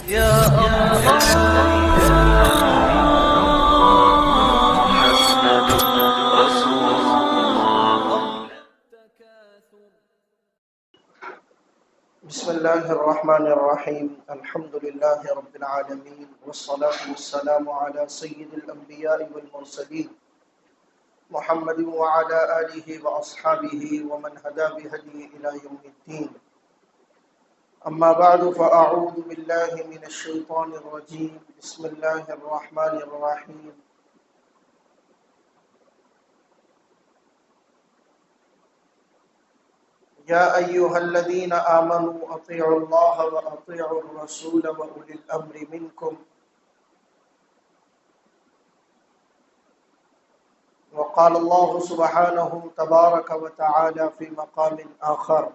يا الله محمد رسول الله. بسم الله الرحمن الرحيم. الحمد لله رب العالمين، والصلاة والسلام على سيد الأنبياء والمرسلين محمد وعلى آله وأصحابه ومن هدى بهديه إلى يوم الدين. أما بعد، فأعوذ بالله من الشيطان الرجيم. بسم الله الرحمن الرحيم. يا أيها الذين آمنوا أطيعوا الله وأطيعوا الرسول وأولي الأمر منكم. وقال الله سبحانه تبارك وتعالى في مقام آخر: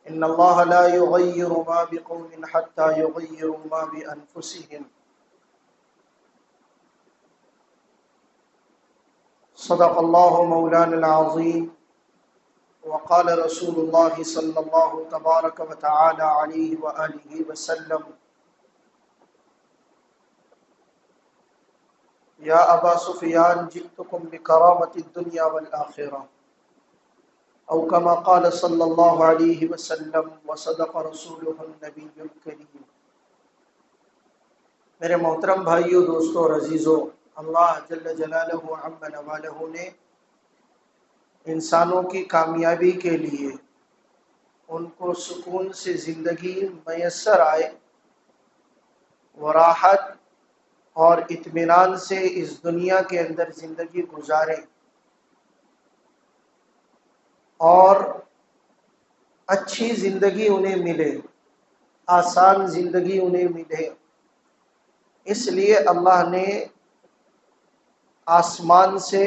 إن الله لا يغير ما بقوم حتى يغيروا ما بأنفسهم. صدق الله مولانا العظيم. وقال رسول الله صلى الله تبارك وتعالى عليه وآله وسلم: يا أبا سفيان جئتكم بكرامة الدنيا والآخرة، أو كما قال صلی اللہ علیہ وسلم، وصدق رسولہ النبی الکریم. میرے محترم بھائیو، دوستو اور عزیزو، اللہ جل جلالہ عم نوالہ نے انسانوں کی کامیابی کے لیے ان کو سکون سے زندگی میسر آئے، وہ راحت اور اطمینان سے اس دنیا کے اندر زندگی گزاریں اور اچھی زندگی انہیں ملے، آسان زندگی انہیں ملے، اس لیے اللہ نے آسمان سے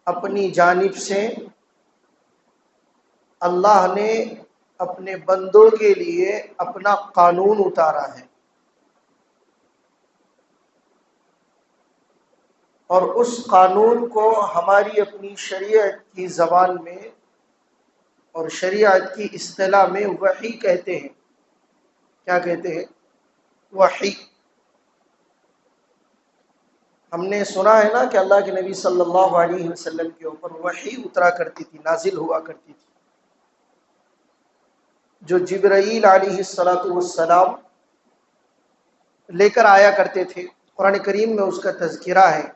اپنی جانب سے اللہ نے اپنے بندوں کے لیے اپنا قانون اتارا ہے، اور اس قانون کو ہماری اپنی شریعت کی زبان میں اور شریعت کی اصطلاح میں وحی کہتے ہیں. کیا کہتے ہیں؟ وحی. ہم نے سنا ہے نا کہ اللہ کے نبی صلی اللہ علیہ وسلم کے اوپر وحی اترا کرتی تھی، نازل ہوا کرتی تھی، جو جبرائیل علیہ السلام لے کر آیا کرتے تھے. قرآن کریم میں اس کا تذکرہ ہے: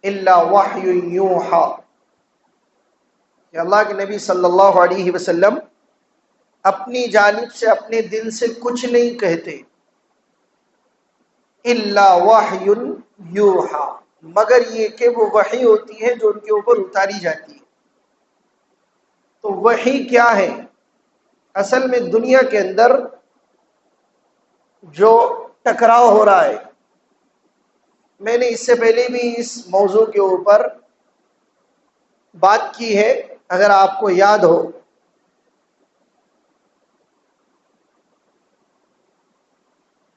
الا وحی یوحا، کہ اللہ کے نبی صلی اللہ علیہ وسلم اپنی جانب سے اپنے دل سے کچھ نہیں کہتے. الا وحی یوحا، مگر یہ کہ وہ وحی ہوتی ہے جو ان کے اوپر اتاری جاتی ہے. تو وحی کیا ہے؟ اصل میں دنیا کے اندر جو ٹکراؤ ہو رہا ہے، میں نے اس سے پہلے بھی اس موضوع کے اوپر بات کی ہے، اگر آپ کو یاد ہو،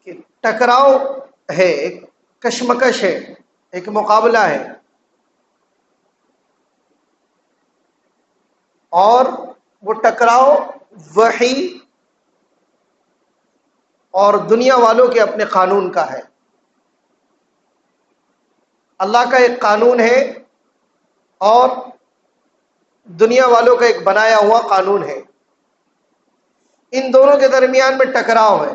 کہ ٹکراؤ ہے، ایک کشمکش ہے، ایک مقابلہ ہے، اور وہ ٹکراؤ وحی اور دنیا والوں کے اپنے قانون کا ہے. اللہ کا ایک قانون ہے اور دنیا والوں کا ایک بنایا ہوا قانون ہے. ان دونوں کے درمیان میں ٹکراؤ ہے.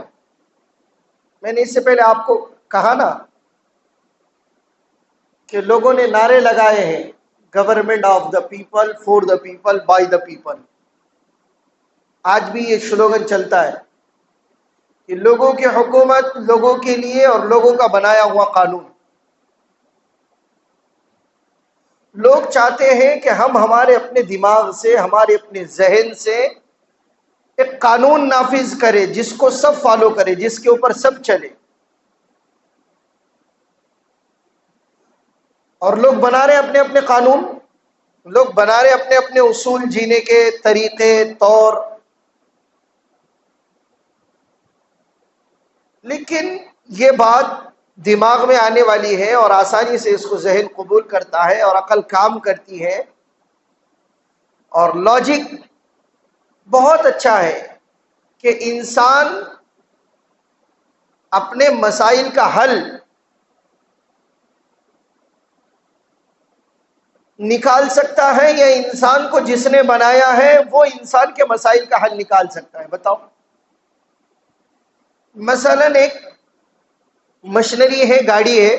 میں نے اس سے پہلے آپ کو کہا نا کہ لوگوں نے نعرے لگائے ہیں: government of the people, for the people, by the people. آج بھی یہ سلوگن چلتا ہے کہ لوگوں کی حکومت، لوگوں کے لیے، اور لوگوں کا بنایا ہوا قانون. لوگ چاہتے ہیں کہ ہم ہمارے اپنے دماغ سے، ہمارے اپنے ذہن سے ایک قانون نافذ کرے جس کو سب فالو کرے، جس کے اوپر سب چلے. اور لوگ بنا رہے اپنے اپنے قانون، لوگ بنا رہے اپنے اپنے اصول، جینے کے طریقے، طور. لیکن یہ بات دماغ میں آنے والی ہے اور آسانی سے اس کو ذہن قبول کرتا ہے اور عقل کام کرتی ہے، اور لاجک بہت اچھا ہے کہ انسان اپنے مسائل کا حل نکال سکتا ہے یا انسان کو جس نے بنایا ہے وہ انسان کے مسائل کا حل نکال سکتا ہے؟ بتاؤ. مثلا ایک مشینری ہے، گاڑی ہے،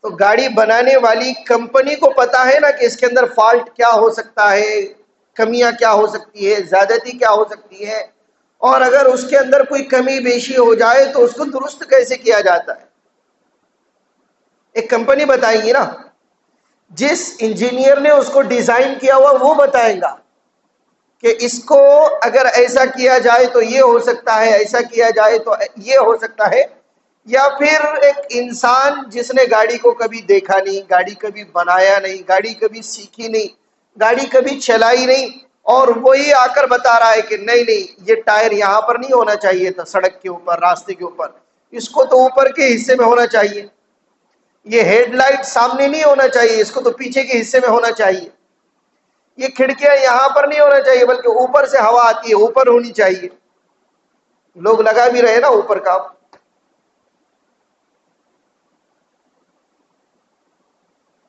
تو گاڑی بنانے والی کمپنی کو پتا ہے نا کہ اس کے اندر فالٹ کیا ہو سکتا ہے، کمیاں کیا ہو سکتی ہے، زیادتی کیا ہو سکتی ہے، اور اگر اس کے اندر کوئی کمی بیشی ہو جائے تو اس کو درست کیسے کیا جاتا ہے. ایک کمپنی بتائے گی نا، جس انجینئر نے اس کو ڈیزائن کیا ہوا وہ بتائے گا کہ اس کو اگر ایسا کیا جائے تو یہ ہو سکتا ہے، ایسا کیا جائے تو یہ ہو سکتا ہے. یا پھر ایک انسان جس نے گاڑی کو کبھی دیکھا نہیں، گاڑی کبھی بنایا نہیں، گاڑی کبھی سیکھی نہیں، گاڑی کبھی چلائی نہیں، اور وہی آ کر بتا رہا ہے کہ نہیں یہ ٹائر یہاں پر نہیں ہونا چاہیے تھا، سڑک کے اوپر، راستے کے اوپر، اس کو تو اوپر کے حصے میں ہونا چاہیے، یہ ہیڈ لائٹ سامنے نہیں ہونا چاہیے، اس کو تو پیچھے کے حصے میں ہونا چاہیے، یہ کھڑکیاں یہاں پر نہیں ہونا چاہیے بلکہ اوپر سے ہوا آتی ہے اوپر ہونی چاہیے. لوگ لگا بھی رہے نا اوپر کا.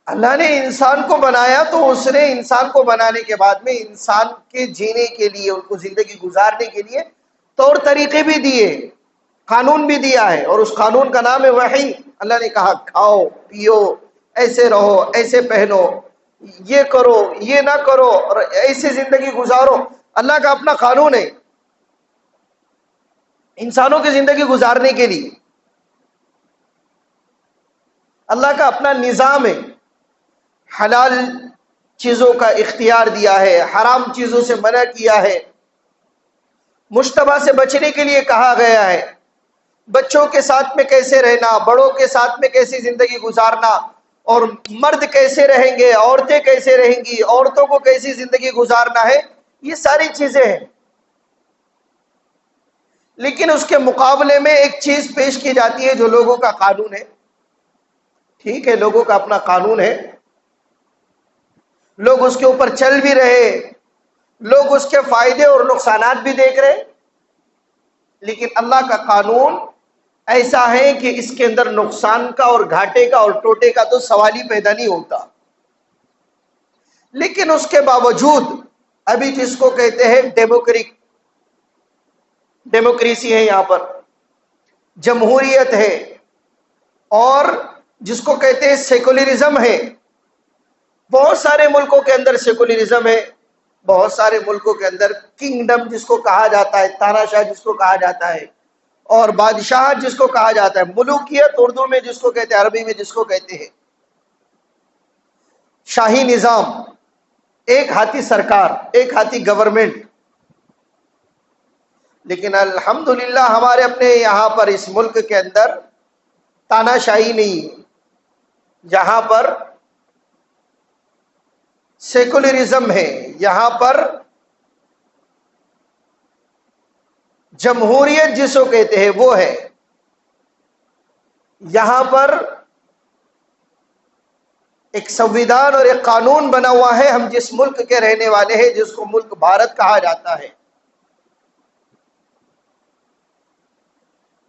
اللہ نے انسان کو بنایا تو اس نے انسان کو بنانے کے بعد میں انسان کے جینے کے لیے، ان کو زندگی گزارنے کے لیے طور طریقے بھی دیے، قانون بھی دیا ہے، اور اس قانون کا نام ہے وحی. اللہ نے کہا کھاؤ پیو، ایسے رہو، ایسے پہنو، یہ کرو، یہ نہ کرو، اور ایسی زندگی گزارو. اللہ کا اپنا قانون ہے انسانوں کی زندگی گزارنے کے لیے، اللہ کا اپنا نظام ہے. حلال چیزوں کا اختیار دیا ہے، حرام چیزوں سے منع کیا ہے، مشتبہ سے بچنے کے لیے کہا گیا ہے، بچوں کے ساتھ میں کیسے رہنا، بڑوں کے ساتھ میں کیسی زندگی گزارنا، اور مرد کیسے رہیں گے، عورتیں کیسے رہیں گی، عورتوں کو کیسی زندگی گزارنا ہے، یہ ساری چیزیں ہیں. لیکن اس کے مقابلے میں ایک چیز پیش کی جاتی ہے جو لوگوں کا قانون ہے. ٹھیک ہے، لوگوں کا اپنا قانون ہے، لوگ اس کے اوپر چل بھی رہے، لوگ اس کے فائدے اور نقصانات بھی دیکھ رہے، لیکن اللہ کا قانون ایسا ہے کہ اس کے اندر نقصان کا اور گھاٹے کا اور ٹوٹے کا تو سوال ہی پیدا نہیں ہوتا. لیکن اس کے باوجود ابھی جس کو کہتے ہیں ڈیموکریسی ہے، یہاں پر جمہوریت ہے، اور جس کو کہتے ہیں سیکولرزم ہے. بہت سارے ملکوں کے اندر سیکولرزم ہے، بہت سارے ملکوں کے اندر کنگڈم جس کو کہا جاتا ہے، تاناشاہ جس کو کہا جاتا ہے، اور بادشاہ جس کو کہا جاتا ہے، ملوکیت اردو میں جس کو کہتے ہیں، عربی میں جس کو کہتے ہیں شاہی نظام، ایک ہاتھی سرکار، ایک ہاتھی گورنمنٹ. لیکن الحمدللہ ہمارے اپنے یہاں پر اس ملک کے اندر تاناشاہی نہیں، جہاں پر سیکولرزم ہے، یہاں پر جمہوریت جس کو کہتے ہیں وہ ہے. یہاں پر ایک سنویدھان اور ایک قانون بنا ہوا ہے. ہم جس ملک کے رہنے والے ہیں، جس کو ملک بھارت کہا جاتا ہے،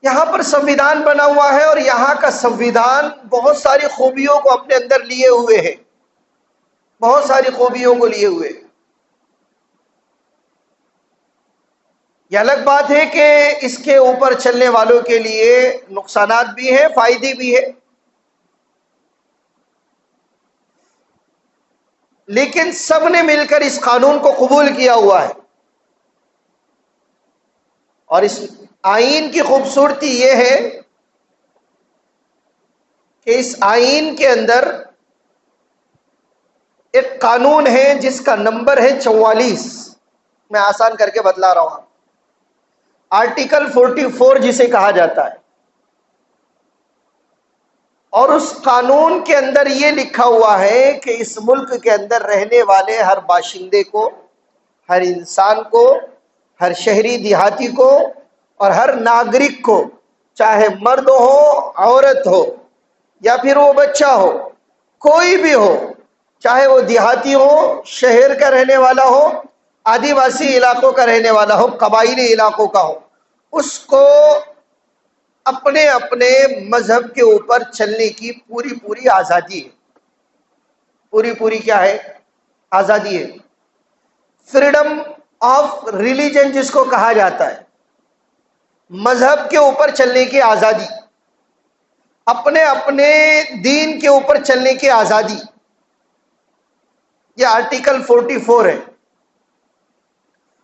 یہاں پر سنویدھان بنا ہوا ہے، اور یہاں کا سنویدھان بہت ساری خوبیوں کو اپنے اندر لیے ہوئے ہے، بہت ساری خوبیوں کو لیے ہوئے. یہ الگ بات ہے کہ اس کے اوپر چلنے والوں کے لیے نقصانات بھی ہیں، فائدے بھی ہیں، لیکن سب نے مل کر اس قانون کو قبول کیا ہوا ہے. اور اس آئین کی خوبصورتی یہ ہے کہ اس آئین کے اندر ایک قانون ہے جس کا نمبر ہے 44. میں آسان کر کے بتلا رہا ہوں، آرٹیکل 44 جسے کہا جاتا ہے. اور اس قانون کے اندر یہ لکھا ہوا ہے کہ اس ملک کے اندر رہنے والے ہر باشندے کو، ہر انسان کو، ہر شہری دیہاتی کو، اور ہر ناگرک کو، چاہے مرد ہو، عورت ہو، یا پھر وہ بچہ ہو، کوئی بھی ہو، چاہے وہ دیہاتی ہو، شہر کا رہنے والا ہو، آدیواسی علاقوں کا رہنے والا ہو، قبائلی علاقوں کا ہو، اس کو اپنے اپنے مذہب کے اوپر چلنے کی پوری پوری آزادی ہے. پوری پوری کیا ہے؟ آزادی ہے. فریڈم آف ریلیجن جس کو کہا جاتا ہے، مذہب کے اوپر چلنے کی آزادی، اپنے اپنے دین کے اوپر چلنے کی آزادی، یہ آرٹیکل 44 ہے.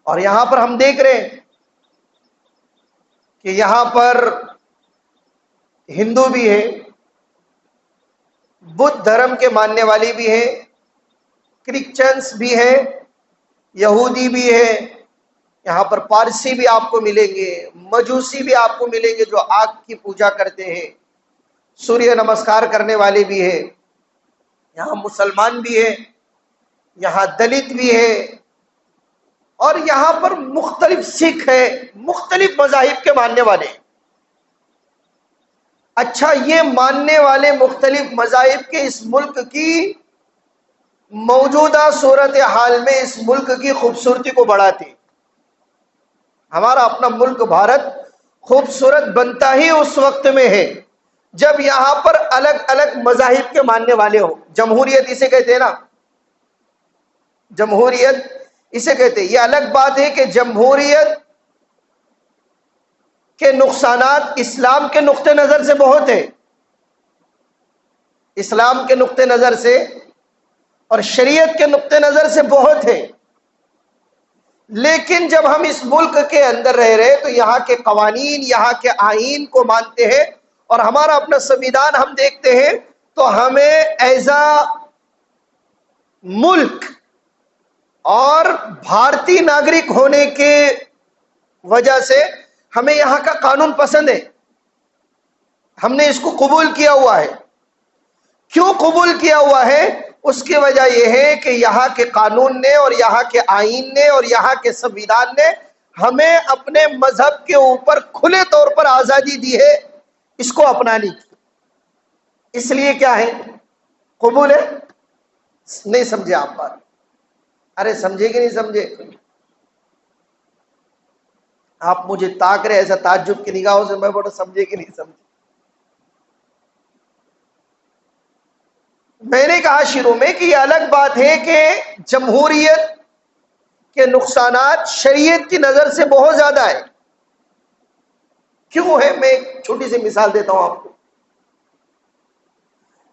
اور یہاں پر ہم دیکھ رہے ہیں کہ یہاں پر ہندو بھی ہے، بدھ دھرم کے ماننے والی بھی ہیں، کرسچنس بھی ہیں، یہودی بھی ہے، یہاں پر پارسی بھی آپ کو ملیں گے، مجوسی بھی آپ کو ملیں گے جو آگ کی پوجا کرتے ہیں، سوریہ نمسکار کرنے والے بھی ہیں، یہاں مسلمان بھی ہیں، یہاں دلت بھی ہے، اور یہاں پر مختلف سکھ ہے، مختلف مذاہب کے ماننے والے. اچھا، یہ ماننے والے مختلف مذاہب کے اس ملک کی موجودہ صورتحال میں اس ملک کی خوبصورتی کو بڑھاتے. ہمارا اپنا ملک بھارت خوبصورت بنتا ہی اس وقت میں ہے جب یہاں پر الگ الگ مذاہب کے ماننے والے ہو. جمہوریت اسے کہتے ہیں نا، جمہوریت اسے کہتے ہیں. یہ الگ بات ہے کہ جمہوریت کے نقصانات اسلام کے نقطہ نظر سے بہت ہیں، اسلام کے نقطہ نظر سے اور شریعت کے نقطہ نظر سے بہت ہے. لیکن جب ہم اس ملک کے اندر رہ رہے تو یہاں کے قوانین، یہاں کے آئین کو مانتے ہیں، اور ہمارا اپنا سنویدھان ہم دیکھتے ہیں تو ہمیں ایز اے ملک اور بھارتی ناگرک ہونے کے وجہ سے ہمیں یہاں کا قانون پسند ہے، ہم نے اس کو قبول کیا ہوا ہے. کیوں قبول کیا ہوا ہے؟ اس کی وجہ یہ ہے کہ یہاں کے قانون نے اور یہاں کے آئین نے اور یہاں کے سنویدھان نے ہمیں اپنے مذہب کے اوپر کھلے طور پر آزادی دی ہے اس کو اپنانے کی. اس لیے کیا ہے؟ قبول ہے. نہیں سمجھے آپ بات؟ ارے سمجھے کہ نہیں سمجھے؟ آپ مجھے تاک رہے ایسا تعجب کی نگاہوں سے، میں بڑا سمجھے کہ نہیں سمجھے. میں نے کہا شروع میں کہ یہ الگ بات ہے کہ جمہوریت کے نقصانات شریعت کی نظر سے بہت زیادہ ہے. کیوں ہے؟ میں ایک چھوٹی سی مثال دیتا ہوں آپ کو.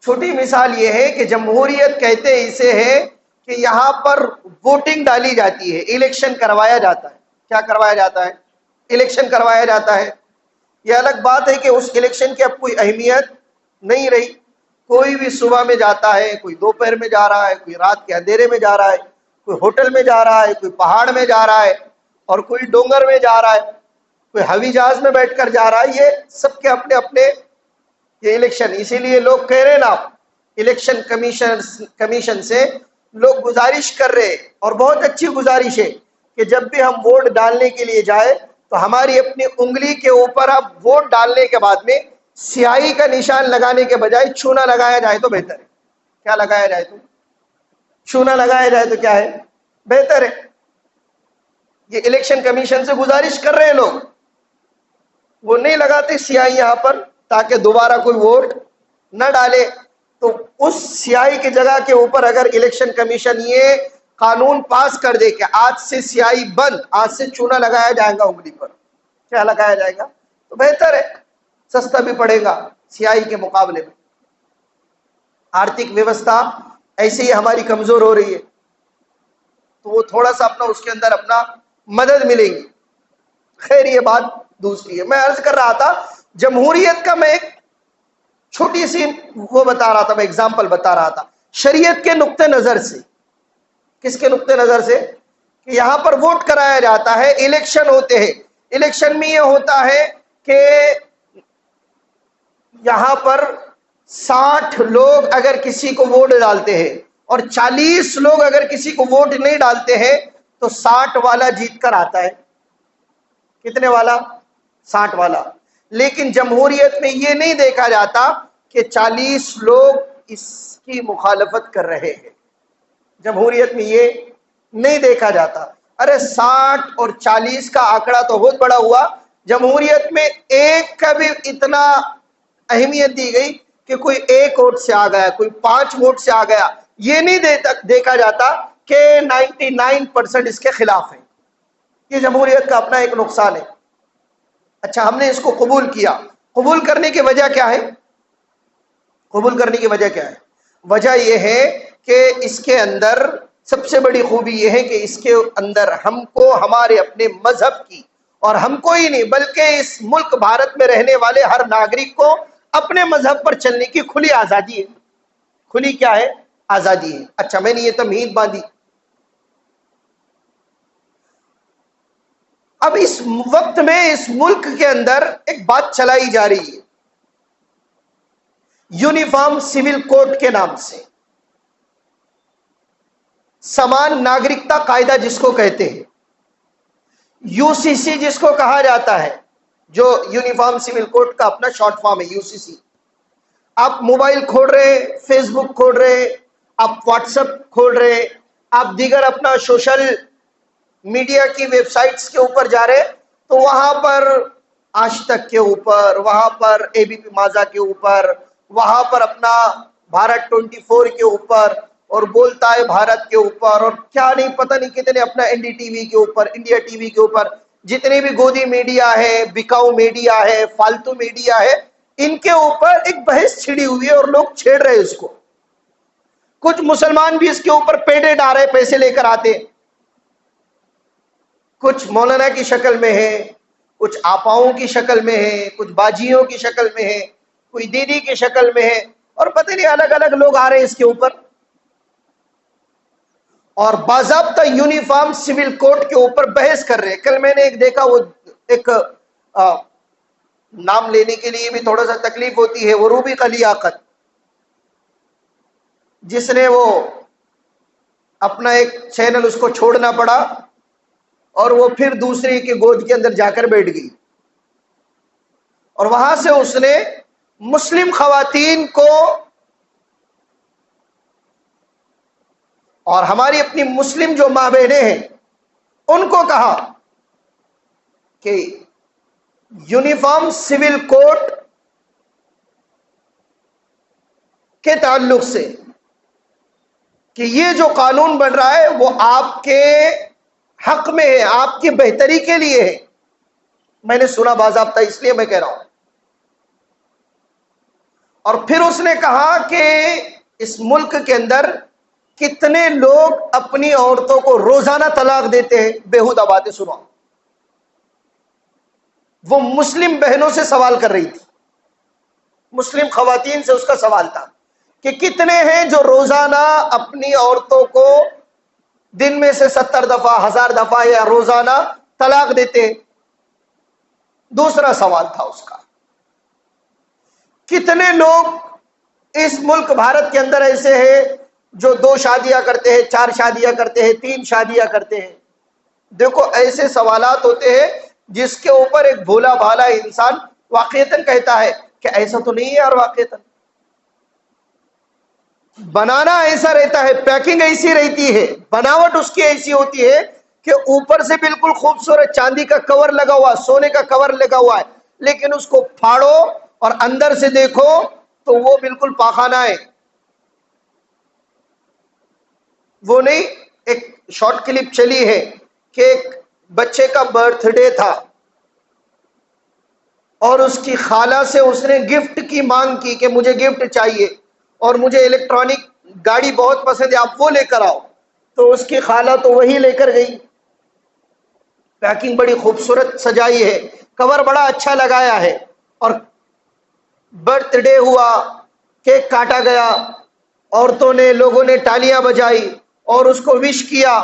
چھوٹی مثال یہ ہے کہ جمہوریت کہتے اسے ہے کہ یہاں پر ووٹنگ ڈالی جاتی ہے، الیکشن کروایا جاتا ہے. کیا کروایا جاتا ہے؟ الیکشن کروایا جاتا ہے. یہ الگ بات ہے کہ اس الیکشن کی اب کوئی اہمیت نہیں رہی. کوئی بھی صبح میں جاتا ہے، کوئی دوپہر میں جا رہا ہے، کوئی رات کے اندھیرے میں جا رہا ہے، کوئی ہوٹل میں جا رہا ہے، کوئی پہاڑ میں جا رہا ہے، اور کوئی ڈونگر میں جا رہا ہے، کوئی ہوائی جہاز میں بیٹھ کر جا رہا ہے. یہ سب کے اپنے اپنے یہ الیکشن. اسی لیے لوگ کہہ رہے نا، الیکشن کمیشن سے لوگ گزارش کر رہے، اور بہت اچھی گزارش ہے، کہ جب بھی ہم ووٹ ڈالنے کے لیے جائیں تو ہماری اپنی انگلی کے اوپر اب ووٹ ڈالنے کے بعد میں سیاہی کا نشان لگانے کے بجائے چونا لگایا جائے تو بہتر ہے. کیا لگایا جائے؟ تو چونا لگایا جائے تو کیا ہے؟ بہتر ہے. یہ الیکشن کمیشن سے گزارش کر رہے ہیں لوگ، وہ نہیں لگاتے سیاہی یہاں پر تاکہ دوبارہ کوئی ووٹ نہ ڈالے. تو اس سیاہی کی جگہ کے اوپر اگر الیکشن کمیشن یہ قانون پاس کر دے کہ آج سے سیاہی بند، آج سے چونا لگایا جائے گا انگلی پر، کیا لگایا جائے گا، تو بہتر ہے، سستا بھی پڑے گا سیاہی کے مقابلے میں. آرتھک ویوستھا ایسے ہی ہماری کمزور ہو رہی ہے، تو وہ تھوڑا سا اپنا اس کے اندر اپنا مدد ملے گی. خیر یہ بات دوسری ہے. میں عرض کر رہا تھا جمہوریت کا، میں ایک چھوٹی سی وہ بتا رہا تھا، میں اگزامپل بتا رہا تھا شریعت کے نقطہ نظر سے. کس کے نقطہ نظر سے؟ کہ یہاں پر ووٹ کرایا جاتا ہے، الیکشن ہوتے ہیں. الیکشن میں یہ ہوتا ہے کہ یہاں پر 60 لوگ اگر کسی کو ووٹ ڈالتے ہیں اور 40 لوگ اگر کسی کو ووٹ نہیں ڈالتے ہیں تو 60 والا جیت کر آتا ہے. کتنے والا؟ 60 والا. لیکن جمہوریت میں یہ نہیں دیکھا جاتا کہ 40 لوگ اس کی مخالفت کر رہے ہیں. جمہوریت میں یہ نہیں دیکھا جاتا. ارے 60 اور 40 کا آنکڑا تو بہت بڑا ہوا. جمہوریت میں ایک کا بھی اتنا اہمیت دی گئی کہ کوئی 1 ووٹ سے آ گیا, کوئی 5 ووٹ سے آ گیا, یہ نہیں دیکھا جاتا کہ 99% اس کے خلاف ہے. یہ جمہوریت کا اپنا ایک نقصان ہے. اچھا, ہم نے اس کو قبول کیا. قبول کرنے کی وجہ کیا ہے؟ قبول کرنے کی وجہ کیا ہے؟ وجہ یہ ہے کہ اس کے اندر سب سے بڑی خوبی یہ ہے کہ اس کے اندر ہم کو ہمارے اپنے مذہب کی, اور ہم کو ہی نہیں بلکہ اس ملک بھارت میں رہنے والے ہر ناگرک کو اپنے مذہب پر چلنے کی کھلی آزادی ہے. کھلی کیا ہے؟ آزادی ہے. اچھا, میں نے یہ تمہید باندھی. اب اس وقت میں اس ملک کے اندر ایک بات چلائی جا رہی ہے یونیفارم سول کوڈ کے نام سے. سمان ناگرکتا قاعدہ جس کو کہتے ہیں, یو سی سی جس کو کہا جاتا ہے, جو یونیفارم سول کوڈ کا اپنا شارٹ فارم ہے یو سی سی. آپ موبائل کھول رہے, فیس بک کھول رہے, آپ واٹس ایپ کھول رہے, آپ دیگر اپنا سوشل میڈیا کی ویب سائٹس کے اوپر جا رہے, تو وہاں پر آج تک کے اوپر, وہاں پر اے بی پی مازا کے اوپر, وہاں پر اپنا بھارت 24 کے اوپر, اور بولتا ہے بھارت کے اوپر, اور کیا نہیں پتہ نہیں کتنے اپنا این ڈی ٹی وی کے اوپر, انڈیا ٹی وی کے اوپر, جتنے بھی گودی میڈیا ہے, بکاؤ میڈیا ہے, فالتو میڈیا ہے, ان کے اوپر ایک بحث چھڑی ہوئی ہے اور لوگ چھیڑ رہے اس کو. کچھ مسلمان بھی اس کے اوپر پیڈ آ رہے, پیسے لے کر آتے, کچھ مولانا کی شکل میں ہے, کچھ آپاؤں کی شکل میں ہے, کچھ باجیوں کی شکل میں ہے, کوئی دیدی کی شکل میں ہے, اور پتہ نہیں الگ الگ لوگ آ رہے اس کے اوپر, اور باضابطہ یونیفارم سول کوڈ کے اوپر بحث کر رہے. کل میں نے ایک دیکھا, وہ ایک نام لینے کے لیے بھی تھوڑا سا تکلیف ہوتی ہے, وہ روبی لیاقت, جس نے وہ اپنا ایک چینل اس کو چھوڑنا پڑا اور وہ پھر دوسرے کے گود کے اندر جا کر بیٹھ گئی, اور وہاں سے اس نے مسلم خواتین کو اور ہماری اپنی مسلم جو ماں بہنیں ہیں ان کو کہا کہ یونیفارم سول کوڈ کے تعلق سے کہ یہ جو قانون بن رہا ہے وہ آپ کے حق میں ہے, آپ کی بہتری کے لیے ہے. میں نے سنا باضابطہ, اس لیے میں کہہ رہا ہوں. اور پھر اس نے کہا کہ اس ملک کے اندر کتنے لوگ اپنی عورتوں کو روزانہ طلاق دیتے ہیں. بےہودہ باتیں سنو. وہ مسلم بہنوں سے سوال کر رہی تھی, مسلم خواتین سے اس کا سوال تھا کہ کتنے ہیں جو روزانہ اپنی عورتوں کو دن میں سے 70 دفعہ, 1000 دفعہ یا روزانہ طلاق دیتے. دوسرا سوال تھا اس کا, کتنے لوگ اس ملک بھارت کے اندر ایسے ہیں جو 2 شادیاں کرتے ہیں, 4 شادیاں کرتے ہیں, 3 شادیاں کرتے ہیں. دیکھو ایسے سوالات ہوتے ہیں جس کے اوپر ایک بھولا بھالا انسان واقعتاً کہتا ہے کہ ایسا تو نہیں ہے یار, واقعتاً بنانا ایسا رہتا ہے, پیکنگ ایسی رہتی ہے, بناوٹ اس کی ایسی ہوتی ہے کہ اوپر سے بالکل خوبصورت چاندی کا کور لگا ہوا, سونے کا کور لگا ہوا ہے, لیکن اس کو پھاڑو اور اندر سے دیکھو تو وہ بالکل پاخانہ ہے. وہ نہیں, ایک شارٹ کلپ چلی ہے کہ ایک بچے کا برتھ ڈے تھا اور اس کی خالہ سے اس نے گفٹ کی مانگ کی کہ مجھے گفٹ چاہیے اور مجھے الیکٹرانک گاڑی بہت پسند ہے, آپ وہ لے کر آؤ. تو اس کی خالہ تو وہی لے کر گئی, پیکنگ بڑی خوبصورت سجائی ہے, کور بڑا اچھا لگایا ہے, اور برتھ ڈے ہوا, کیک کاٹا گیا, عورتوں نے, لوگوں نے تالیاں بجائی اور اس کو وش کیا.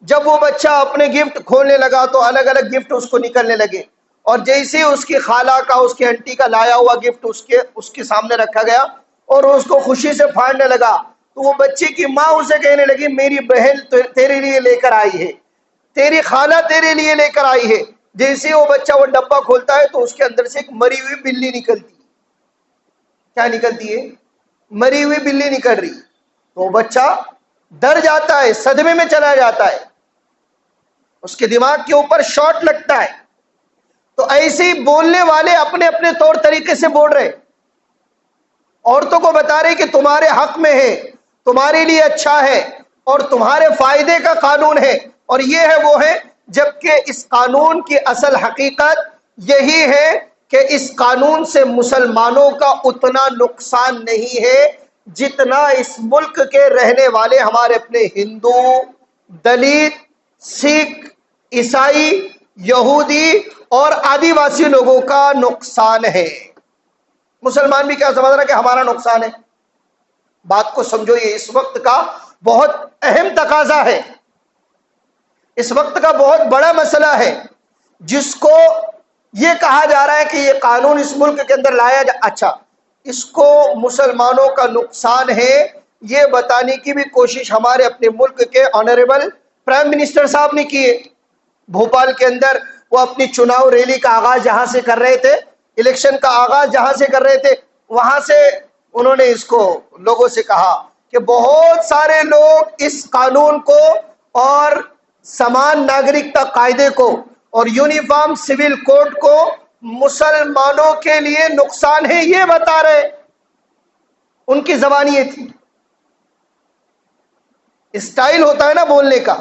جب وہ بچہ اپنے گفٹ کھولنے لگا تو الگ الگ گفٹ اس کو نکلنے لگے, اور جیسے اس کی خالہ کا, اس کی انٹی کا لایا ہوا گفٹ اس کے سامنے رکھا گیا اور اس کو خوشی سے پھاڑنے لگا, تو وہ بچے کی ماں اسے کہنے لگی میری بہن تیرے لیے لے کر آئی ہے, تیری خالہ تیرے لیے لے کر آئی ہے. جیسے وہ بچہ وہ ڈبہ کھولتا ہے تو اس کے اندر سے ایک مری ہوئی بلی نکلتی ہے. کیا نکلتی ہے؟ مری ہوئی بلی نکل رہی. تو وہ بچہ ڈر جاتا ہے, صدمے میں چلا جاتا ہے. اس کے دماغ کے اوپر شاٹ لگتا ہے. تو ایسے ہی بولنے والے اپنے اپنے طور طریقے سے بول رہے, عورتوں کو بتا رہے کہ تمہارے حق میں ہے, تمہارے لیے اچھا ہے اور تمہارے فائدے کا قانون ہے, اور یہ ہے وہ ہے. جبکہ اس قانون کی اصل حقیقت یہی ہے کہ اس قانون سے مسلمانوں کا اتنا نقصان نہیں ہے جتنا اس ملک کے رہنے والے ہمارے اپنے ہندو, دلت, سکھ, عیسائی, یہودی اور آدیواسی لوگوں کا نقصان ہے. مسلمان بھی کیا سمجھ رہا کہ ہمارا نقصان ہے؟ بات کو سمجھو, یہ اس وقت کا بہت اہم تقاضا ہے, اس وقت کا بہت بڑا مسئلہ ہے, جس کو یہ کہا جا رہا ہے کہ یہ قانون اس ملک کے اندر لایا اچھا اس کو مسلمانوں کا نقصان ہے, یہ بتانے کی بھی کوشش ہمارے اپنے ملک کے آنریبل پرائم منسٹر صاحب نے کی ہے. بھوپال کے اندر وہ اپنی چناؤ ریلی کا آغاز جہاں سے کر رہے تھے, الیکشن کا آغاز جہاں سے کر رہے تھے, وہاں سے انہوں نے اس کو لوگوں سے کہا کہ بہت سارے لوگ اس قانون کو اور سمان ناگرکتا قاعدے کو اور یونیفارم سول کوڈ کو مسلمانوں کے لیے نقصان ہے یہ بتا رہے. ان کی زبان یہ تھی. اسٹائل ہوتا ہے نا بولنے کا,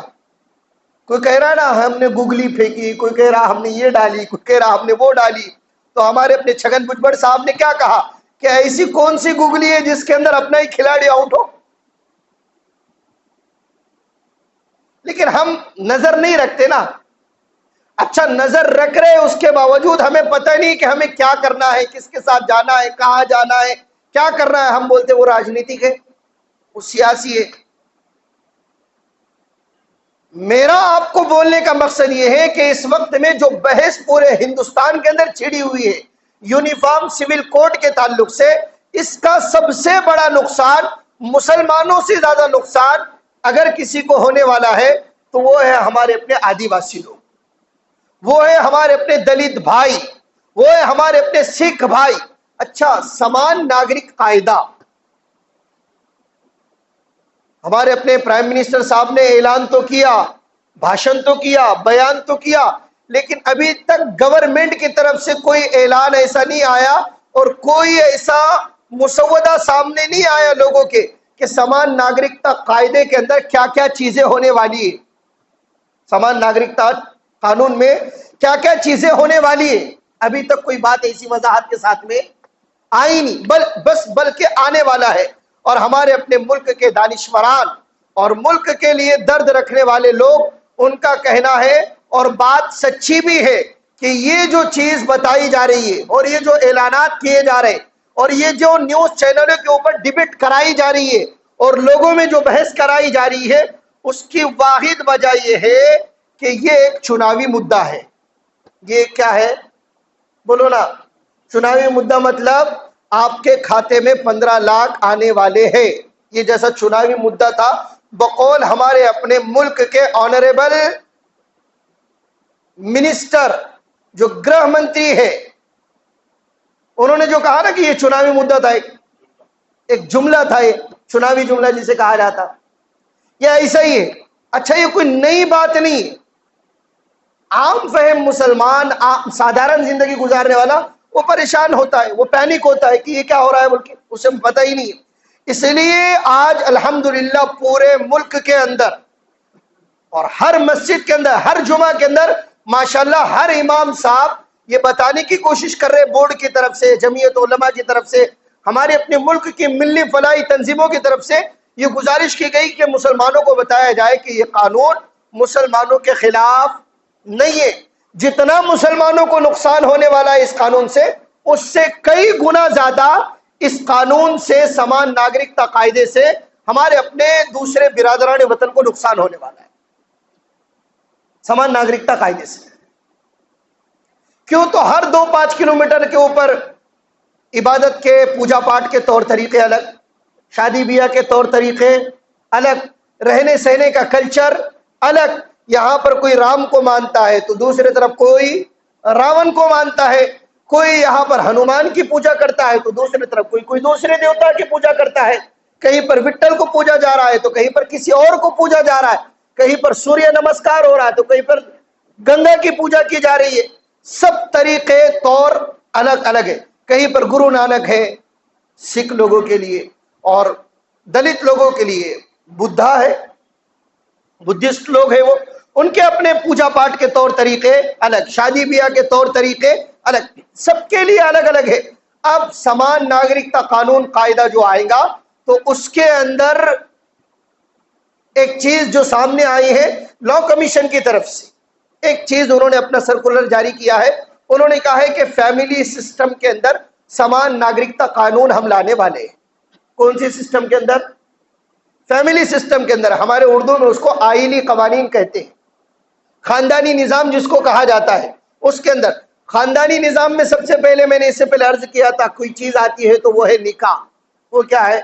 کوئی کہہ رہا نا ہم نے گگلی پھینکی, کوئی کہہ رہا ہم نے یہ ڈالی, کوئی کہہ رہا ہم نے وہ ڈالی. تو ہمارے اپنے چھگن بھجبڑ صاحب نے کیا کہا کہ ایسی کون سی گگلی ہے جس کے اندر اپنا ہی کھلاڑی آؤٹ ہو. لیکن ہم نظر نہیں رکھتے نا. اچھا نظر رکھ رہے, اس کے باوجود ہمیں پتہ نہیں کہ ہمیں کیا کرنا ہے, کس کے ساتھ جانا ہے, کہاں جانا ہے, کیا کرنا ہے. ہم بولتے وہ راجنیتک ہے, وہ سیاسی ہے. میرا آپ کو بولنے کا مقصد یہ ہے کہ اس وقت میں جو بحث پورے ہندوستان کے اندر چھڑی ہوئی ہے یونیفارم سول کوڈ کے تعلق سے, اس کا سب سے بڑا نقصان, مسلمانوں سے زیادہ نقصان اگر کسی کو ہونے والا ہے تو وہ ہے ہمارے اپنے آدیواسی لوگ, وہ ہے ہمارے اپنے دلت بھائی, وہ ہے ہمارے اپنے سکھ بھائی. اچھا سمان ناگرک قاعدہ ہمارے اپنے پرائم منسٹر صاحب نے اعلان تو کیا, بھاشن تو کیا, بیان تو کیا, لیکن ابھی تک گورنمنٹ کی طرف سے کوئی اعلان ایسا نہیں آیا اور کوئی ایسا مسودہ سامنے نہیں آیا لوگوں کے کہ سمان ناگرکتا قاعدے کے اندر کیا کیا چیزیں ہونے والی ہے, سمان ناگرکتا قانون میں کیا کیا چیزیں ہونے والی ہے. ابھی تک کوئی بات ایسی وضاحت کے ساتھ میں آئی نہیں, بلکہ آنے والا ہے. اور ہمارے اپنے ملک کے دانشوران اور ملک کے لیے درد رکھنے والے لوگ, ان کا کہنا ہے اور بات سچی بھی ہے کہ یہ جو چیز بتائی جا رہی ہے اور یہ جو اعلانات کیے جا رہے اور یہ جو نیوز چینلوں کے اوپر ڈبیٹ کرائی جا رہی ہے اور لوگوں میں جو بحث کرائی جا رہی ہے, اس کی واحد وجہ یہ ہے کہ یہ ایک چناوی مدعا ہے. یہ کیا ہے بولو نا؟ چناوی مدعا مطلب آپ کے کھاتے میں 15 لاکھ آنے والے ہیں. یہ جیسا چناوی مدعا تھا بقول ہمارے اپنے ملک کے آنریبل منسٹر جو گرہ منتری ہے, انہوں نے جو کہا نا کہ یہ چناوی مدعا تھا, ایک جملہ تھا, یہ چناوی جملہ جسے کہا جاتا, یہ ایسا ہی ہے. اچھا یہ کوئی نئی بات نہیں. عام فہم مسلمان, سادھارن زندگی گزارنے والا وہ پریشان ہوتا ہے, وہ پینک ہوتا ہے کہ یہ کیا ہو رہا ہے بول کے, اسے پتہ ہی نہیں ہے. اس لیے آج الحمدللہ پورے ملک کے اندر اور ہر مسجد کے اندر, ہر جمعہ کے اندر ماشاءاللہ ہر امام صاحب یہ بتانے کی کوشش کر رہے, بورڈ کی طرف سے, جمعیت علماء کی طرف سے, ہمارے اپنے ملک کی ملی فلاحی تنظیموں کی طرف سے یہ گزارش کی گئی کہ مسلمانوں کو بتایا جائے کہ یہ قانون مسلمانوں کے خلاف نہیں ہے. جتنا مسلمانوں کو نقصان ہونے والا ہے اس قانون سے, اس سے کئی گنا زیادہ اس قانون سے, سمان ناگرکتا قاعدے سے ہمارے اپنے دوسرے برادران وطن کو نقصان ہونے والا ہے. سمان ناگرکتا قاعدے سے کیوں؟ تو ہر 2-5 کلومیٹر کے اوپر عبادت کے, پوجا پاٹ کے طور طریقے الگ, شادی بیاہ کے طور طریقے الگ, رہنے سہنے کا کلچر الگ. یہاں پر کوئی رام کو مانتا ہے تو دوسرے طرف کوئی راون کو مانتا ہے, کوئی یہاں پر ہنومان کی پوجا کرتا ہے تو دوسری طرف کوئی دوسرے دیوتا کی پوجا کرتا ہے, کہیں پر وٹل کو پوجا جا رہا ہے تو کہیں پر کسی اور کو پوجا جا رہا ہے. کہیں پر سوریہ نمسکار ہو رہا ہے تو کہیں پر گنگا کی پوجا کی جا رہی ہے. سب طریقے طور الگ الگ ہے. کہیں پر گرو نانک ہے سکھ لوگوں کے لیے اور دلت لوگوں کے لیے بدھا ہے, بدھسٹ لوگ ہیں وہ, ان کے اپنے پوجا پاٹ کے طور طریقے الگ, شادی بیاہ کے طور طریقے الگ, سب کے لیے الگ الگ ہے. اب سمان ناگرکتا قانون قاعدہ جو آئے گا تو اس کے اندر ایک چیز جو سامنے آئی ہے لا کمیشن کی طرف سے, ایک چیز انہوں نے اپنا سرکولر جاری کیا ہے. انہوں نے کہا ہے کہ فیملی سسٹم کے اندر سمان ناگرکتا قانون ہم لانے والے ہیں. کون سی سسٹم کے اندر؟ فیملی سسٹم کے اندر. ہمارے اردو میں اس کو آئلی قوانین کہتے ہیں, خاندانی نظام جس کو کہا جاتا ہے. اس کے اندر خاندانی نظام میں سب سے پہلے, میں نے اس سے پہلے عرض کیا تھا, کوئی چیز آتی ہے تو وہ ہے نکاح. وہ کیا ہے؟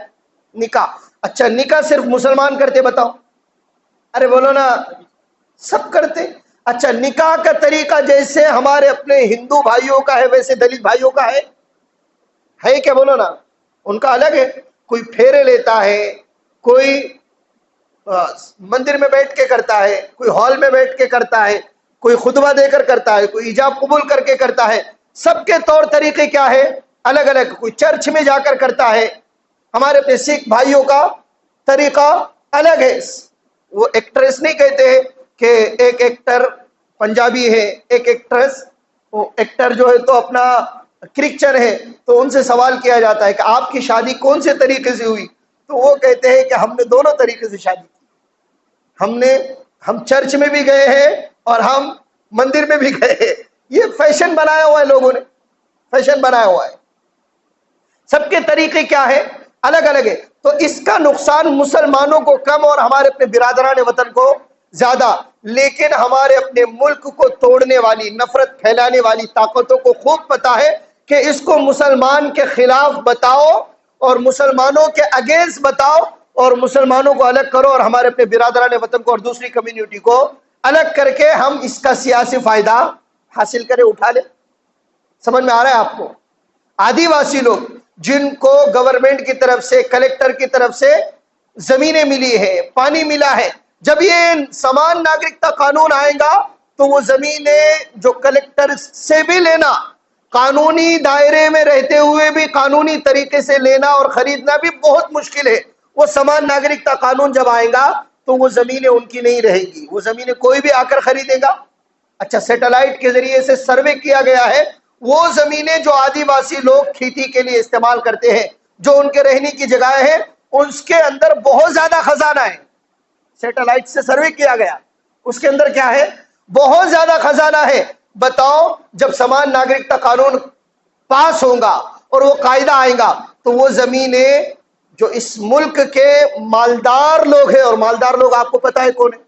نکاح. اچھا نکاح صرف مسلمان کرتے بتاؤ؟ ارے بولو نا, سب کرتے. اچھا نکاح کا طریقہ جیسے ہمارے اپنے ہندو بھائیوں کا ہے ویسے دلت بھائیوں کا ہے کیا؟ بولو نا. ان کا الگ ہے. کوئی پھیرے لیتا ہے, کوئی مندر میں بیٹھ کے کرتا ہے, کوئی ہال میں بیٹھ کے کرتا ہے, کوئی خطبہ دے کر کرتا ہے, کوئی ایجاب قبول کر کے کرتا ہے. سب کے طور طریقے کیا ہے؟ الگ الگ. کوئی چرچ میں جا کر کرتا ہے. ہمارے اپنے سکھ بھائیوں کا طریقہ الگ ہے. وہ ایکٹریس نہیں کہتے ہیں کہ ایک ایکٹر پنجابی ہے, ایک ایکٹریس, وہ ایکٹر جو ہے تو اپنا کرکچر ہے, تو ان سے سوال کیا جاتا ہے کہ آپ کی شادی کون سے طریقے سے ہوئی؟ تو وہ کہتے ہیں کہ ہم نے دونوں طریقے سے شادی کی. ہم چرچ میں بھی گئے ہیں اور ہم مندر میں بھی گئے ہیں. یہ فیشن بنایا ہوا ہے لوگوں نے, فیشن بنایا ہوا ہے. سب کے طریقے کیا ہے؟ الگ الگ ہے. تو اس کا نقصان مسلمانوں کو کم اور ہمارے اپنے برادران وطن کو زیادہ. لیکن ہمارے اپنے ملک کو توڑنے والی, نفرت پھیلانے والی طاقتوں کو خوب پتا ہے کہ اس کو مسلمان کے خلاف بتاؤ اور مسلمانوں کے اگینسٹ بتاؤ اور مسلمانوں کو الگ کرو اور ہمارے اپنے برادران وطن کو اور دوسری کمیونٹی کو الگ کر کے ہم اس کا سیاسی فائدہ حاصل کریں, اٹھا لیں. سمجھ میں آ رہا ہے آپ کو؟ آدی واسی لوگ جن کو گورنمنٹ کی طرف سے, کلیکٹر کی طرف سے زمینیں ملی ہے, پانی ملا ہے, جب یہ سمان ناگرکتا قانون آئے گا تو وہ زمینیں جو کلیکٹر سے بھی لینا, قانونی دائرے میں رہتے ہوئے بھی قانونی طریقے سے لینا اور خریدنا بھی بہت مشکل ہے. وہ سمان ناگرکتا قانون جب آئے گا تو وہ زمینیں ان کی نہیں رہیں گی, وہ زمینیں کوئی بھی آ کر خریدے گا. اچھا سیٹلائٹ کے ذریعے سے سروے کیا گیا ہے, وہ زمینیں جو آدی واسی لوگ کھیتی کے لیے استعمال کرتے ہیں, جو ان کے رہنے کی جگہ ہے, اس کے اندر بہت زیادہ خزانہ ہے. سیٹلائٹ سے سروے کیا گیا, اس کے اندر کیا ہے؟ بہت زیادہ خزانہ ہے. بتاؤ جب سمان ناگرکتا قانون پاس ہوگا اور وہ قاعدہ آئے گا تو وہ زمینیں جو اس ملک کے مالدار لوگ ہیں, اور مالدار لوگ آپ کو پتا ہے کون ہے,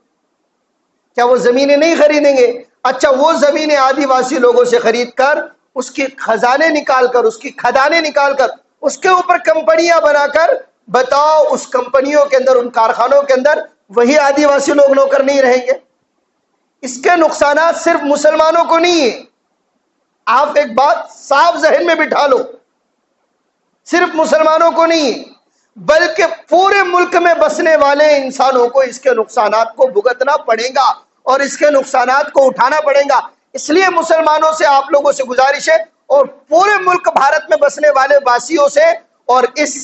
کیا وہ زمینیں نہیں خریدیں گے؟ اچھا وہ زمینیں آدی واسی لوگوں سے خرید کر اس کی خزانے نکال کر, اس کی کھدانے نکال کر, اس کے اوپر کمپنیاں بنا کر, بتاؤ اس کمپنیوں کے اندر, ان کارخانوں کے اندر وہی آدی واسی لوگ نوکر نہیں رہیں گے. اس کے نقصانات صرف مسلمانوں کو نہیں ہے. آپ ایک بات صاف ذہن میں بٹھا لو, صرف مسلمانوں کو نہیں ہے بلکہ پورے ملک میں بسنے والے انسانوں کو اس کے نقصانات کو بھگتنا پڑے گا اور اس کے نقصانات کو اٹھانا پڑے گا. اس لیے مسلمانوں سے, آپ لوگوں سے گزارش ہے اور پورے ملک بھارت میں بسنے والے واسیوں سے اور اس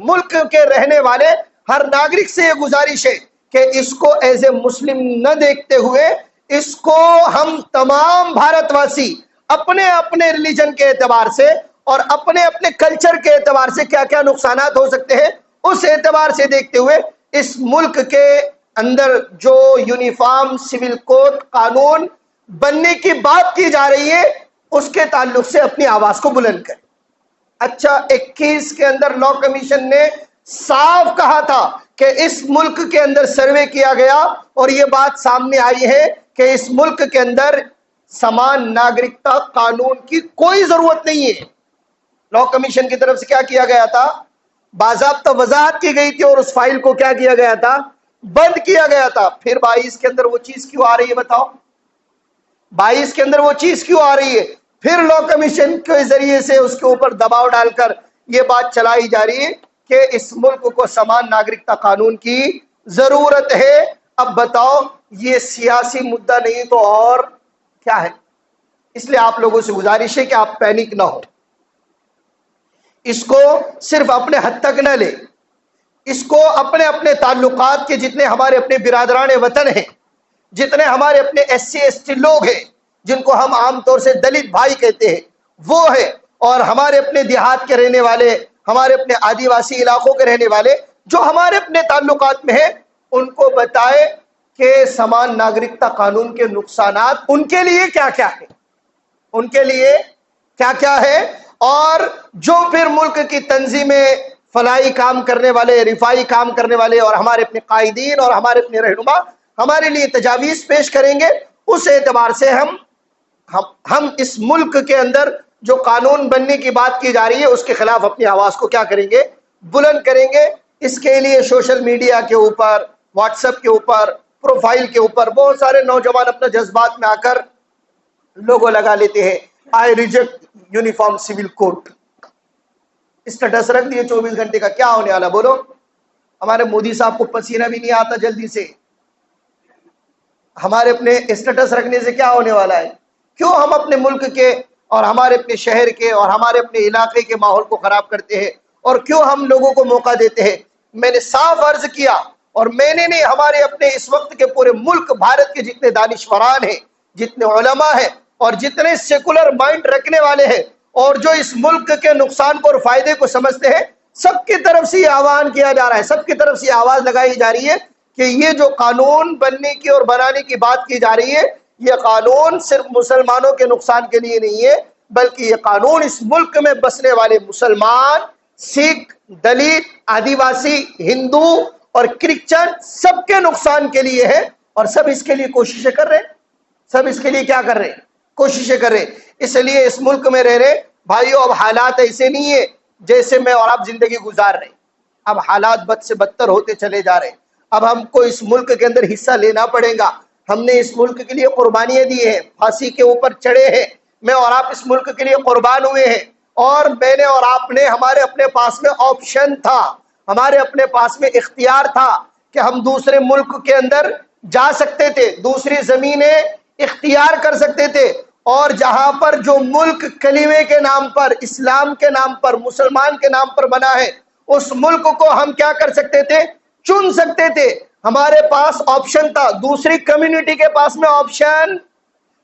ملک کے رہنے والے ہر ناگرک سے یہ گزارش ہے کہ اس کو ایز اے مسلم نہ دیکھتے ہوئے, اس کو ہم تمام بھارت واسی اپنے اپنے ریلیجن کے اعتبار سے اور اپنے اپنے کلچر کے اعتبار سے کیا کیا نقصانات ہو سکتے ہیں, اس اعتبار سے دیکھتے ہوئے اس ملک کے اندر جو یونیفارم سول کوڈ قانون بننے کی بات کی جا رہی ہے اس کے تعلق سے اپنی آواز کو بلند کریں. اچھا 21 کے اندر لا کمیشن نے صاف کہا تھا کہ اس ملک کے اندر سروے کیا گیا اور یہ بات سامنے آئی ہے کہ اس ملک کے اندر سمان ناگرکتا قانون کی کوئی ضرورت نہیں ہے. لا کمیشن کی طرف سے کیا کیا گیا تھا؟ باضابطہ وضاحت کی گئی تھی اور اس فائل کو کیا کیا گیا تھا؟ بند کیا گیا تھا. پھر 22 کے اندر وہ چیز کیوں آ رہی ہے بتاؤ؟ 22 کے اندر وہ چیز کیوں آ رہی ہے؟ پھر لا کمیشن کے ذریعے سے اس کے اوپر دباؤ ڈال کر یہ بات چلائی جا رہی ہے کہ اس ملک کو سمان ناگرکتا قانون کی ضرورت ہے. اب بتاؤ یہ سیاسی مدعا نہیں تو اور کیا ہے؟ اس لیے آپ لوگوں سے گزارش ہے کہ آپ پینک نہ ہو، اس کو صرف اپنے حد تک نہ لے، اس کو اپنے اپنے تعلقات کے جتنے ہمارے اپنے برادران وطن ہیں، جتنے ہمارے اپنے ایس سی ایس ٹی لوگ ہیں جن کو ہم عام طور سے دلت بھائی کہتے ہیں وہ ہیں، اور ہمارے اپنے دیہات کے رہنے والے، ہمارے اپنے آدیواسی علاقوں کے رہنے والے جو ہمارے اپنے تعلقات میں ہیں، ان کو بتائے کہ سمان ناگرکتا قانون کے نقصانات ان کے لیے کیا کیا ہے، ان کے لیے کیا کیا ہے، اور جو پھر ملک کی تنظیمیں، فلاحی کام کرنے والے، رفائی کام کرنے والے، اور ہمارے اپنے قائدین اور ہمارے اپنے رہنما ہمارے لیے تجاویز پیش کریں گے، اس اعتبار سے ہم اس ملک کے اندر جو قانون بننے کی بات کی جا رہی ہے اس کے خلاف اپنی آواز کو کیا کریں گے؟ بلند کریں گے۔ اس کے لیے سوشل میڈیا کے اوپر، واٹس ایپ کے اوپر، پروفائل کے اوپر بہت سارے نوجوان اپنے جذبات میں آ کر لوگو لگا لیتے ہیں، I reject uniform civil code, status رکھ دیے 24 گھنٹے کا، کیا ہونے والا بولو؟ ہمارے مودی صاحب کو پسینہ بھی نہیں آتا جلدی سے، ہمارے اپنے اسٹیٹس رکھنے سے کیا ہونے والا ہے؟ کیوں ہم اپنے ملک کے اور ہمارے اپنے شہر کے اور ہمارے اپنے علاقے کے ماحول کو خراب کرتے ہیں، اور کیوں ہم لوگوں کو موقع دیتے ہیں؟ میں نے صاف عرض کیا، اور میں نے نہیں، ہمارے اپنے اس وقت کے پورے ملک بھارت کے جتنے دانشوران ہیں، جتنے علماء ہیں، اور جتنے سیکولر مائنڈ رکھنے والے ہیں، اور جو اس ملک کے نقصان کو اور فائدے کو سمجھتے ہیں، سب کی طرف سے یہ آہوان کیا جا رہا ہے، سب کی طرف سے یہ آواز لگائی جا رہی ہے کہ یہ جو قانون بننے کی اور بنانے کی بات کی جا رہی ہے، یہ قانون صرف مسلمانوں کے نقصان کے لیے نہیں ہے، بلکہ یہ قانون اس ملک میں بسنے والے مسلمان، سکھ، دلت، آدیواسی، ہندو اور کرسچن سب کے نقصان کے لیے ہے، اور سب اس کے لیے کوششیں کر رہے ہیں، سب اس کے لیے کیا کر رہے ہیں؟ کوششیں کر رہے ہیں۔ اس لیے اس ملک میں رہ رہے بھائیوں، اب حالات ایسے نہیں ہے جیسے میں اور آپ زندگی گزار رہے ہیں، اب حالات بد سے بدتر ہوتے چلے جا رہے ہیں، اب ہم کو اس ملک کے اندر حصہ لینا پڑے گا، ہم نے اس ملک کے لیے قربانیاں دی ہیں، پھانسی کے اوپر چڑھے ہیں، میں اور آپ اس ملک کے لیے قربان ہوئے ہیں، اور میں نے اور آپ نے، ہمارے اپنے پاس میں آپشن تھا، ہمارے اپنے پاس میں اختیار تھا کہ ہم دوسرے ملک کے اندر جا سکتے تھے، دوسری زمینیں اختیار کر سکتے تھے، اور جہاں پر جو ملک کلمے کے نام پر، اسلام کے نام پر، مسلمان کے نام پر بنا ہے، اس ملک کو ہم کیا کر سکتے تھے؟ چن سکتے تھے، ہمارے پاس آپشن تھا۔ دوسری کمیونٹی کے پاس میں آپشن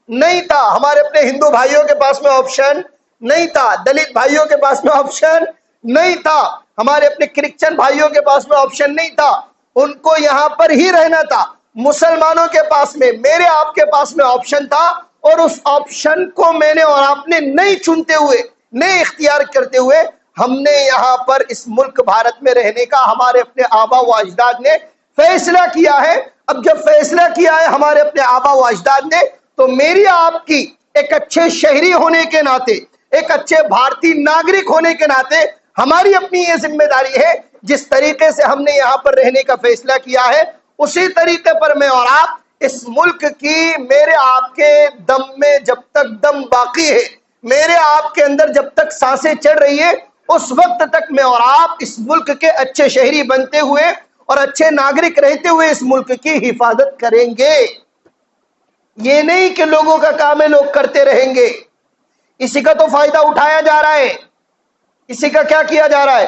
نہیں تھا، ہمارے اپنے ہندو بھائیوں کے پاس میں آپشن نہیں تھا، دلت بھائیوں کے پاس میں آپشن نہیں تھا، ہمارے اپنے کرسچن بھائیوں کے پاس میں آپشن نہیں تھا، ان کو یہاں پر ہی رہنا تھا۔ مسلمانوں کے پاس میں، میرے آپ کے پاس میں آپشن تھا، اور اس آپشن کو میں نے اور آپ نے نہیں چنتے ہوئے، نہیں اختیار کرتے ہوئے، ہم نے یہاں پر اس ملک بھارت میں رہنے کا ہمارے اپنے آبا و اجداد نے فیصلہ کیا ہے۔ اب جب فیصلہ کیا ہے ہمارے اپنے آبا و اجداد نے، تو میری آپ کی ایک اچھے شہری ہونے کے ناطے، ایک اچھے بھارتی ناگرک ہونے کے ناطے ہماری اپنی یہ ذمہ داری ہے، جس طریقے سے ہم نے یہاں پر رہنے کا فیصلہ کیا ہے، اسی طریقے پر میں اور آپ اس ملک کی، میرے آپ کے دم میں جب تک دم باقی ہے، میرے آپ کے اندر جب تک سانسیں چڑھ رہی ہے، اس وقت تک میں اور آپ اس ملک کے اچھے شہری بنتے ہوئے اور اچھے ناگرک رہتے ہوئے اس ملک کی حفاظت کریں گے۔ یہ نہیں کہ لوگوں کا کام ہے، لوگ کرتے رہیں گے، اسی کا تو فائدہ اٹھایا جا رہا ہے، اسی کا کیا کیا جا رہا ہے؟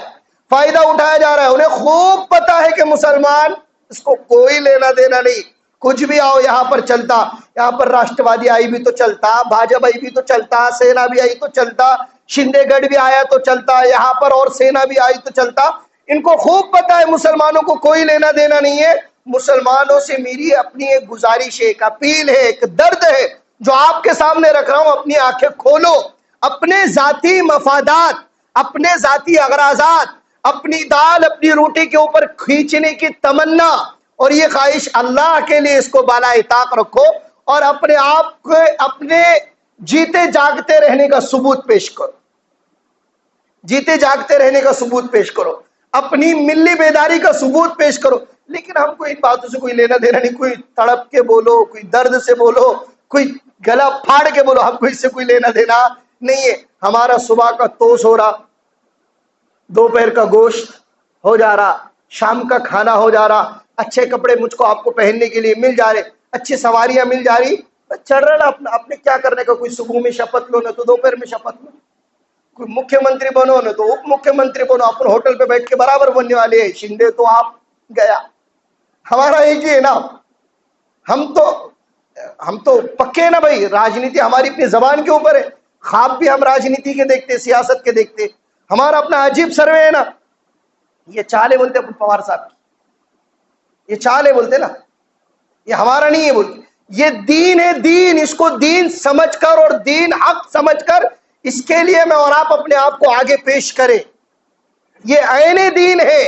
فائدہ اٹھایا جا رہا ہے۔ انہیں خوب پتا ہے کہ مسلمان، اس کو کوئی لینا دینا نہیں، کچھ بھی آؤ یہاں پر چلتا، یہاں پر راشٹروادی آئی بھی تو چلتا، بھاجپا آئی بھی تو چلتا، سینا بھی آئی تو چلتا، شندے گڑھ بھی آیا تو چلتا، یہاں پر اور سینا بھی آئی تو چلتا۔ ان کو خوب پتا ہے مسلمانوں کو کوئی لینا دینا نہیں ہے۔ مسلمانوں سے میری اپنی ایک گزارش ہے، ایک اپیل ہے، ایک درد ہے جو آپ کے سامنے رکھ رہا ہوں۔ اپنی آنکھیں کھولو، اپنے ذاتی مفادات، اپنے ذاتی اغراضات، اپنی دال اپنی روٹی کے اوپر کھینچنے کی تمنا اور یہ خواہش، اللہ کے لیے اس کو بالائے طاق رکھو، اور اپنے آپ کو اپنے جیتے جاگتے رہنے کا ثبوت پیش کرو، جیتے جاگتے رہنے کا ثبوت پیش کرو، اپنی ملی بیداری کا ثبوت پیش کرو۔ لیکن ہم کو ان باتوں سے کوئی لینا دینا نہیں، کوئی تڑپ کے بولو، کوئی درد سے بولو، کوئی گلا پھاڑ کے بولو، ہم کو اس سے کوئی لینا دینا نہیں ہے۔ ہمارا صبح کا توس ہو رہا، دوپہر کا گوشت ہو جا رہا، شام کا کھانا ہو جا رہا، اچھے کپڑے مجھ کو آپ کو پہننے کے لیے مل جا رہے، اچھی سواریاں مل جا رہی، چڑھ رہا نا اپنے کیا کرنے کا، کوئی صبح میں شپت لو نہ تو دوپہر میں شپت لو، کوئی مکھیہ منتری بنو نہ تو اپ مکھیہ منتری بنو، اپنے ہوٹل پہ بیٹھ کے برابر بننے والے ہیں، شندے تو آپ گیا، ہمارا ایک ہی ہے نا، ہم تو پکے ہیں نا بھائی، راجنیتی ہماری اپنی زبان کے اوپر ہے، خواب بھی ہم راجنیتی کے دیکھتے، سیاست کے دیکھتے، ہمارا اپنا عجیب سروے ہے نا، یہ چالے بولتے اپنے پوار صاحب کی، یہ چالے بولتے نا، یہ ہمارا نہیں ہے بولتے، یہ دین ہے، دین، اس کو دین سمجھ کر اور دین حق سمجھ کر اس کے لیے میں اور آپ اپنے آپ کو آگے پیش کریں، یہ عین دین ہے،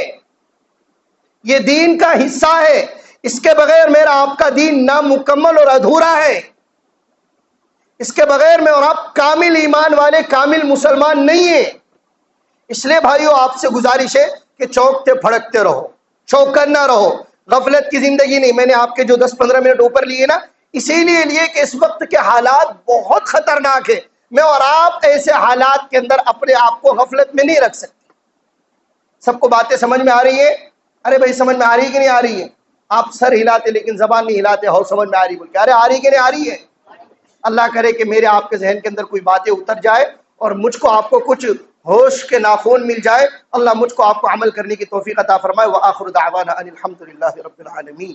یہ دین کا حصہ ہے، اس کے بغیر میرا آپ کا دین نامکمل اور ادھورا ہے، اس کے بغیر میں اور آپ کامل ایمان والے کامل مسلمان نہیں ہیں۔ اس لیے بھائیو آپ سے گزارش ہے کہ چوکتے پھڑکتے رہو، چوکن نہ رہو، غفلت کی زندگی نہیں۔ میں نے آپ کے جو 10-15 منٹ اوپر لیے نا، اسی لیے لیے کہ اس وقت کے حالات بہت خطرناک ہیں، میں اور آپ ایسے حالات کے اندر اپنے آپ کو غفلت میں نہیں رکھ سکتے۔ سب کو باتیں سمجھ میں آ رہی ہے؟ ارے بھائی سمجھ میں آ رہی ہے کہ نہیں آ رہی ہے؟ آپ سر ہلاتے لیکن زبان نہیں ہلاتے، ہو سمجھ میں آ رہی بول کے، ارے آ رہی کہ نہیں آ رہی ہے؟ اللہ کرے کہ میرے آپ کے ذہن کے اندر کوئی باتیں اتر جائے اور مجھ کو آپ کو کچھ ہوش کے ناخون مل جائے، اللہ مجھ کو آپ کو عمل کرنے کی توفیق عطا فرمائے۔ وآخر دعوانا ان الحمد للہ رب العالمین۔